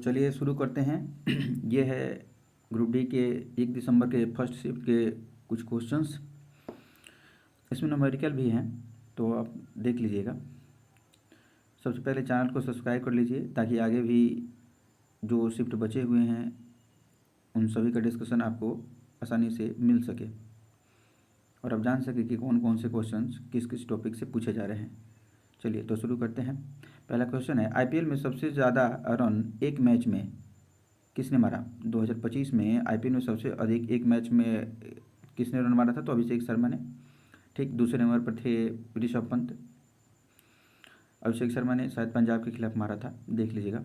चलिए शुरू करते हैं। ये है ग्रुप डी के 1 दिसंबर के फर्स्ट शिफ्ट के कुछ क्वेश्चंस। इसमें न्यूमेरिकल भी हैं, तो आप देख लीजिएगा। सबसे पहले चैनल को सब्सक्राइब कर लीजिए ताकि आगे भी जो शिफ्ट बचे हुए हैं उन सभी का डिस्कशन आपको आसानी से मिल सके और आप जान सके कि कौन कौन से क्वेश्चंस किस किस टॉपिक से पूछे जा रहे हैं। चलिए तो शुरू करते हैं। पहला क्वेश्चन है, आईपीएल में सबसे ज़्यादा रन एक मैच में किसने मारा? 2025 में आईपीएल में सबसे अधिक एक मैच में किसने रन मारा था? तो अभिषेक शर्मा ने। ठीक, दूसरे नंबर पर थे ऋषभ पंत। अभिषेक शर्मा ने शायद पंजाब के खिलाफ मारा था, देख लीजिएगा।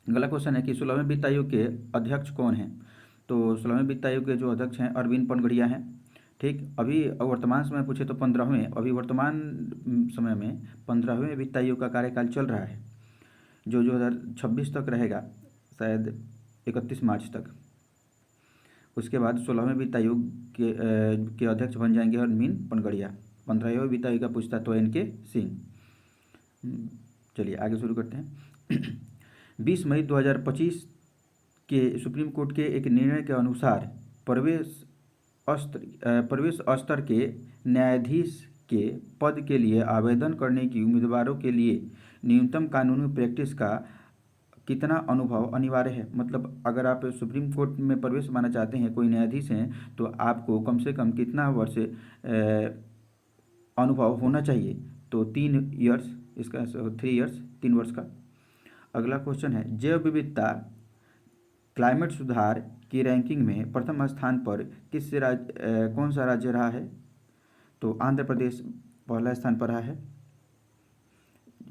अगला क्वेश्चन है कि 16वें वित्त आयोग के अध्यक्ष कौन हैं? तो 16वें वित्त आयोग के जो अध्यक्ष हैं अरविंद पनगड़िया हैं। ठीक, अभी वर्तमान समय पूछे तो 15वें, अभी वर्तमान समय में 15वें वित्त आयोग का कार्यकाल चल रहा है, जो 2026 तक रहेगा, शायद 31 मार्च तक। उसके बाद 16वें वित्त आयोग के अध्यक्ष बन जाएंगे अरविंद पनगड़िया। 15वें वित्त आयोग का पूछता तो एन.के. सिंह। चलिए आगे शुरू करते हैं। 20 मई 2025 के सुप्रीम कोर्ट के एक निर्णय के अनुसार प्रवेश स्तर के न्यायाधीश के पद के लिए आवेदन करने की उम्मीदवारों के लिए न्यूनतम कानूनी प्रैक्टिस का कितना अनुभव अनिवार्य है? मतलब अगर आप सुप्रीम कोर्ट में प्रवेश पाना चाहते हैं, कोई न्यायाधीश हैं, तो आपको कम से कम कितना वर्ष अनुभव होना चाहिए? तो 3 ईयर्स, इसका 3 ईयर्स, 3 वर्ष का। अगला क्वेश्चन है, जैव विविधता क्लाइमेट सुधार की रैंकिंग में प्रथम स्थान पर कौन सा राज्य रहा है? तो आंध्र प्रदेश पहला स्थान पर रहा है।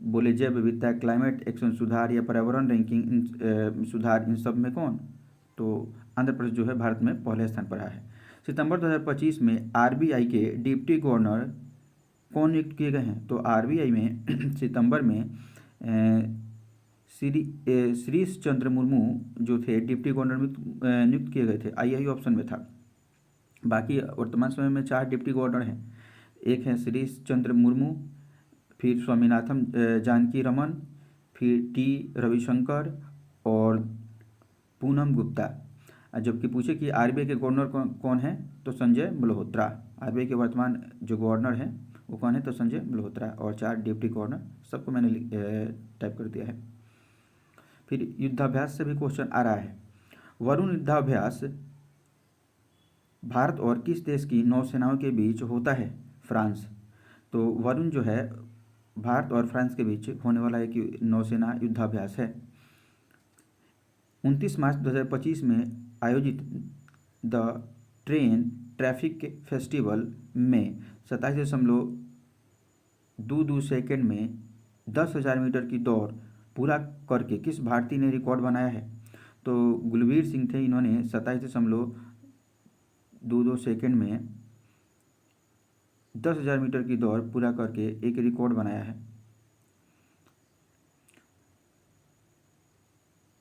बोले जैव विविधता, क्लाइमेट एक्शन सुधार या पर्यावरण रैंकिंग सुधार, इन सब में कौन? तो आंध्र प्रदेश जो है भारत में पहले स्थान पर रहा है। सितंबर 2025 में आरबीआई के डिप्टी गवर्नर कौन नियुक्त किए गए हैं? तो आरबीआई में सितंबर में श्रीश चंद्र मुर्मू जो थे डिप्टी गवर्नर नियुक्त किए गए थे। आई ऑप्शन में था। बाकी वर्तमान समय में 4 डिप्टी गवर्नर हैं। एक है श्रीश चंद्र मुर्मू, फिर स्वामीनाथन जानकी रमन, फिर टी रविशंकर और पूनम गुप्ता। जबकि पूछे कि आरबीआई के गवर्नर कौन है? तो संजय मल्होत्रा। आरबीआई के वर्तमान जो गवर्नर हैं वो कौन है? तो संजय मल्होत्रा। और 4 डिप्टी गवर्नर, सबको मैंने टाइप कर दिया है। फिर युद्धाभ्यास से भी क्वेश्चन आ रहा है। वरुण युद्धाभ्यास भारत और किस देश की नौसेनाओं के बीच होता है? फ्रांस। तो वरुण जो है भारत और फ्रांस के बीच होने वाला एक नौसेना युद्धाभ्यास है। 29 मार्च 2025 में आयोजित द ट्रेन ट्रैफिक फेस्टिवल में 27.22 सेकेंड में 10,000 मीटर की दौड़ पूरा करके किस भारतीय ने रिकॉर्ड बनाया है? तो गुलवीर सिंह थे। इन्होंने 27.22 सेकेंड में 10,000 मीटर की दौड़ पूरा करके एक रिकॉर्ड बनाया है।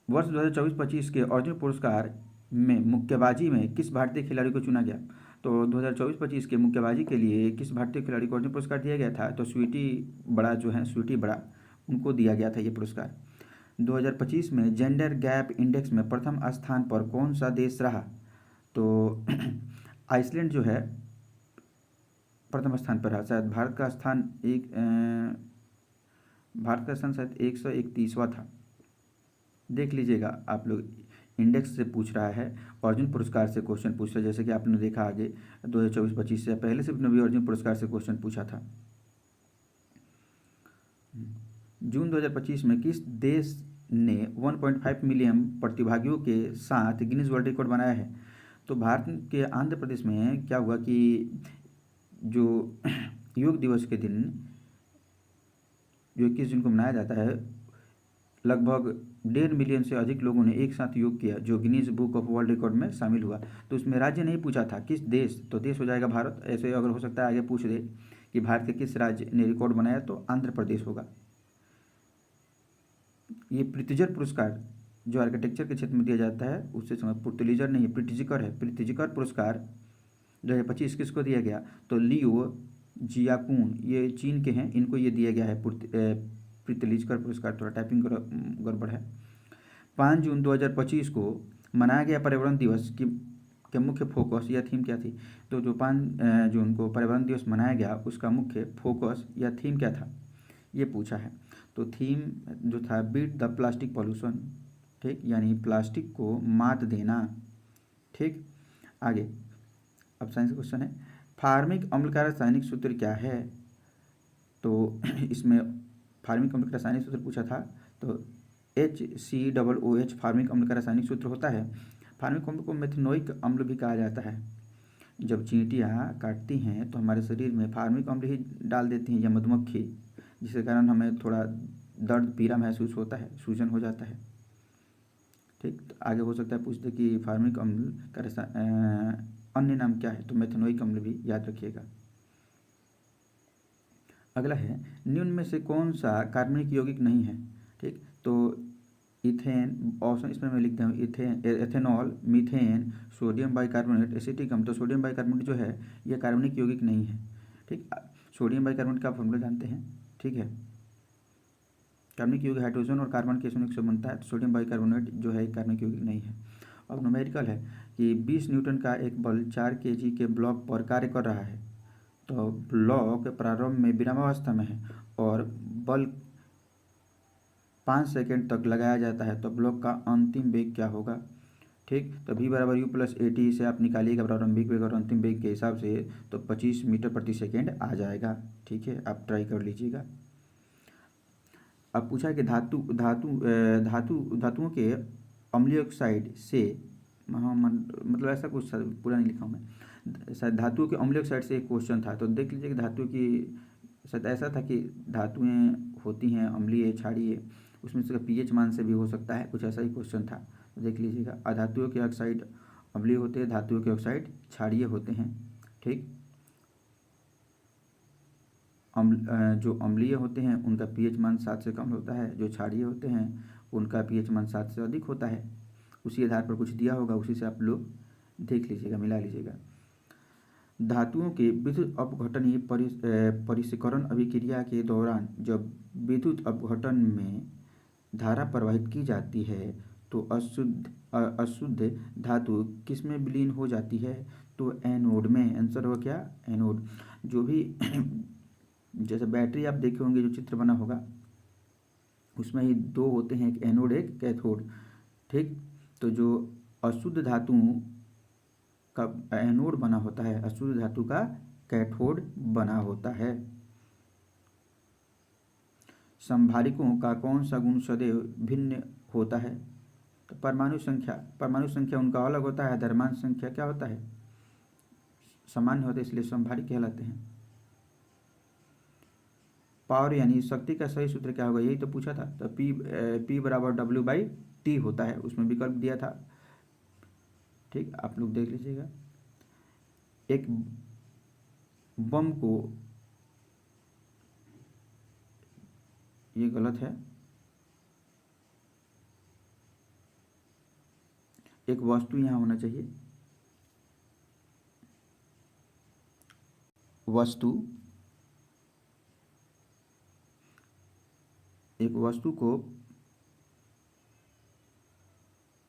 वर्ष 2024-25 के अर्जुन पुरस्कार में मुक्केबाजी में किस भारतीय खिलाड़ी को चुना गया? तो 2024-25 के मुक्केबाजी के लिए किस भारतीय खिलाड़ी को अर्जुन पुरस्कार दिया गया था? तो स्वीटी बड़ा जो है, स्वीटी बड़ा, उनको दिया गया था ये पुरस्कार। 2025 में जेंडर गैप इंडेक्स में प्रथम स्थान पर कौन सा देश रहा? तो आइसलैंड जो है प्रथम स्थान पर रहा। शायद भारत का स्थान शायद 131वां था। देख लीजिएगा आप लोग, इंडेक्स से पूछ रहा है, अर्जुन पुरस्कार से क्वेश्चन पूछ रहा है। जैसे कि आपने देखा आगे 2024-25 से पहले से भी अर्जुन पुरस्कार से क्वेश्चन पूछा था। जून 2025 में किस देश ने 1.5 मिलियन प्रतिभागियों के साथ गिनीज वर्ल्ड रिकॉर्ड बनाया है? तो भारत के आंध्र प्रदेश में क्या हुआ कि जो योग दिवस के दिन, जो 21 जून को मनाया जाता है, लगभग 1.5 मिलियन से अधिक लोगों ने एक साथ योग किया, जो Guinness book of world record में शामिल हुआ। तो उसमें राज्य नहीं पूछा था, किस देश, तो देश हो जाएगा भारत। ऐसे अगर हो सकता है आगे पूछ दे कि भारत के किस राज्य ने रिकॉर्ड बनाया, तो आंध्र प्रदेश होगा। ये प्रितिजर पुरस्कार जो आर्किटेक्चर के क्षेत्र में दिया जाता है उससे समय, पुर्तलीजर नहीं है, प्रितिजिकर है। प्रितिजिकर पुरस्कार 2025 किसको दिया गया? तो लियो जियाकून, ये चीन के हैं, इनको ये दिया गया है प्रितिलिजकर पुरस्कार। थोड़ा टाइपिंग गड़बड़ है। 5 जून 2025 को मनाया गया पर्यावरण दिवस की के मुख्य फोकस या थीम क्या थी? तो जो 5 जून को पर्यावरण दिवस मनाया गया उसका मुख्य फोकस या थीम क्या था, ये पूछा है। तो थीम जो था बीट द प्लास्टिक पॉल्यूशन, ठीक, यानी प्लास्टिक को मात देना। ठीक, आगे अब साइंस क्वेश्चन है, फार्मिक अम्ल का रासायनिक सूत्र क्या है? तो इसमें फार्मिक अम्ल का रासायनिक सूत्र पूछा था, तो HCOOH फार्मिक अम्ल का रासायनिक सूत्र होता है। फार्मिक अम्ल को मेथनोइक अम्ल भी कहा जाता है। जब चींटियाँ काटती हैं तो हमारे शरीर में फार्मिक अम्ल ही डाल देती हैं या मधुमक्खी, जिसके कारण हमें थोड़ा दर्द पीड़ा महसूस होता है, सूजन हो जाता है। ठीक, तो आगे हो सकता है पूछते कि फार्मिक अम्ल का अन्य नाम क्या है? तो मेथनोइक अम्ल भी याद रखिएगा। अगला है, निम्न में से कौन सा कार्बनिक यौगिक नहीं है? ठीक, तो इथेन, ऑप्शन इसमें मैं लिखता हूँ, ethane, ethanol, methane, sodium bicarbonate, acetic अम्ल। तो सोडियम बाइकार्बोनेट जो है यह कार्बनिक यौगिक नहीं है। ठीक, सोडियम बाइकार्बोनेट का फॉर्मूला जानते हैं? ठीक है, कार्बनिक यौगिक हाइड्रोजन और कार्बन के संयुक्त से बनता है। तो सोडियम बाइकार्बोनेट जो है कार्बनिक यौगिक नहीं है। अब न्यूमेरिकल है कि 20 न्यूटन का एक बल 4 kg के ब्लॉक पर कार्य कर रहा है। तो ब्लॉक प्रारंभ में विरामावस्था में है और बल 5 सेकेंड तक लगाया जाता है, तो ब्लॉक का अंतिम वेग क्या होगा? ठीक, तो v बराबर u प्लस AT से आप निकालिएगा प्रारंभिक वेग और अंतिम वेग के हिसाब से, तो 25 मीटर प्रति सेकेंड आ जाएगा। ठीक है, आप ट्राई कर लीजिएगा। अब पूछा है कि धातुओं के अम्लीय ऑक्साइड से, हाँ मतलब ऐसा कुछ पूरा नहीं लिखा हूँ मैं, शायद धातुओं के अम्लीय ऑक्साइड से एक क्वेश्चन था। तो देख लीजिए कि धातु की, शायद ऐसा था कि धातुएं होती हैं अम्लीय क्षारीय, उसमें से pH मान से भी हो सकता है, कुछ ऐसा ही क्वेश्चन था। तो देख लीजिएगा, अधातुओं के ऑक्साइड अम्लीय होते हैं, धातुओं के ऑक्साइड क्षारीय होते हैं। ठीक, जो अम्लीय होते हैं उनका pH मान 7 से कम होता है, जो क्षारीय होते हैं उनका pH मान 7 से अधिक होता है। उसी आधार पर कुछ दिया होगा, उसी से आप लोग देख लीजिएगा, मिला लीजिएगा। धातुओं के विद्युत अपघटनीय परिष्करण अभिक्रिया के दौरान जब विद्युत अपघटन में धारा प्रवाहित की जाती है तो अशुद्ध धातु किस में विलीन हो जाती है? तो एनोड में। आंसर होगा क्या? एनोड। जो भी जैसे बैटरी आप देखे होंगे, जो चित्र बना होगा उसमें ही दो होते हैं, एक एनोड एक कैथोड। ठीक, तो जो अशुद्ध धातुओं का एनोड बना होता है, अशुद्ध धातु का कैथोड बना होता है। संभारिकों का कौन सा गुण सदैव भिन्न होता है? तो परमाणु संख्या उनका अलग होता है। द्रव्यमान संख्या क्या होता है? सामान्य होता है, इसलिए संभारिक कहलाते हैं। पावर यानी शक्ति का सही सूत्र क्या होगा, यही तो पूछा था। तो P बराबर W/T होता है, उसमें विकल्प दिया था। ठीक, आप लोग देख लीजिएगा। एक बम को, ये गलत है, एक वस्तु यहाँ होना चाहिए, एक वस्तु को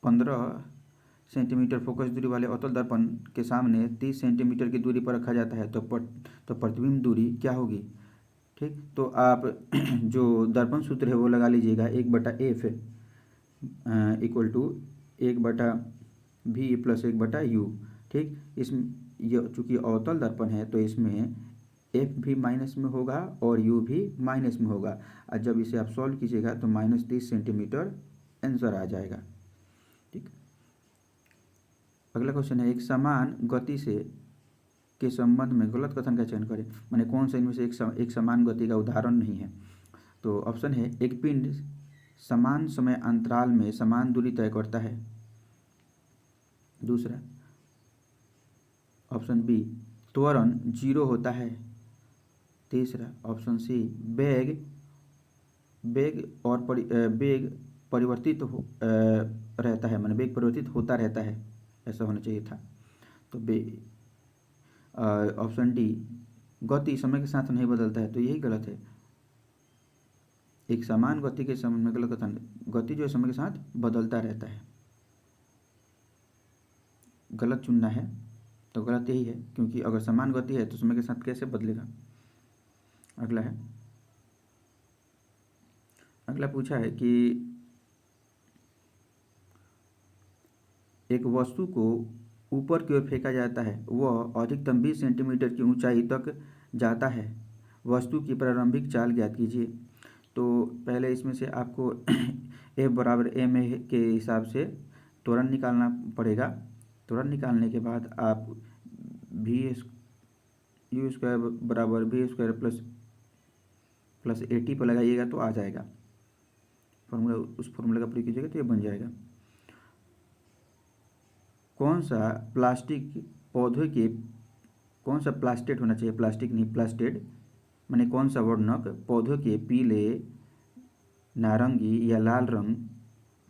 15 सेंटीमीटर फोकस दूरी वाले अवतल दर्पण के सामने 30 सेंटीमीटर की दूरी पर रखा जाता है, तो प्रतिबिंब दूरी क्या होगी? ठीक, तो आप जो दर्पण सूत्र है वो लगा लीजिएगा, 1/F equal to 1/V plus 1/U। ठीक, इसमें ये चूँकि अवतल दर्पण है तो इसमें F भी माइनस में होगा और U भी माइनस में होगा, और जब इसे आप सॉल्व कीजिएगा तो -30 सेंटीमीटर आंसर आ जाएगा। ठीक, अगला क्वेश्चन है, एक समान गति से के संबंध में गलत कथन का चयन करें। माने कौन सा इनमें से एक समान गति का उदाहरण नहीं है? तो ऑप्शन है, एक पिंड समान समय अंतराल में समान दूरी तय करता है। दूसरा ऑप्शन बी, त्वरण 0 होता है। तीसरा ऑप्शन सी, वेग परिवर्तित रहता है, माने वेग परिवर्तित होता रहता है, ऐसा होना चाहिए था। तो ऑप्शन डी, गति समय के साथ नहीं बदलता है, तो यही गलत है। एक समान गति के समय में गलत कथन, गति जो है समय के साथ बदलता रहता है। गलत चुनना है तो गलत यही है, क्योंकि अगर समान गति है तो समय के साथ कैसे बदलेगा। अगला है, अगला पूछा है कि एक वस्तु को ऊपर की ओर फेंका जाता है, वह अधिकतम 20 सेंटीमीटर की ऊंचाई तक जाता है, वस्तु की प्रारंभिक चाल ज्ञात कीजिए। तो पहले इसमें से आपको F बराबर m के हिसाब से त्वरण निकालना पड़ेगा। त्वरण निकालने के बाद आप यू स्क्वायर बराबर वी स्क्वायर प्लस AT पर लगाइएगा तो आ जाएगा फॉर्मूला, उस फॉर्मूले का प्रयोग कीजिएगा तो ये बन जाएगा। कौन सा प्लास्टेड होना चाहिए, प्लास्टिक नहीं प्लास्टेड, माने कौन सा वर्णक पौधों के पीले, नारंगी या लाल रंग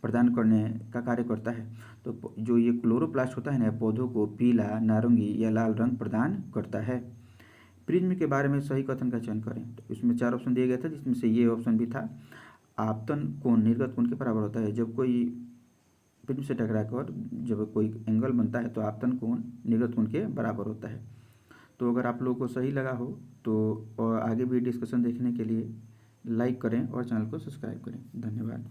प्रदान करने का कार्य करता है। तो जो ये क्लोरोप्लास्ट होता है ना, पौधों को पीला, नारंगी या लाल रंग प्रदान करता है। प्रिज्म के बारे में सही कथन का चयन करें। तो इसमें 4 ऑप्शन दिए गए थे, जिसमें से ये ऑप्शन भी था। आपतन कोण निर्गत कोण के बराबर होता है। जब कोई प्रिज्म से टकराकर जब कोई एंगल बनता है तो आपतन कोण निर्गत कोण के बराबर होता है। तो अगर आप लोगों को सही लगा हो तो और आगे भी डिस्कशन देखने के लिए लाइक करें और चैनल को सब्सक्राइब करें। धन्यवाद।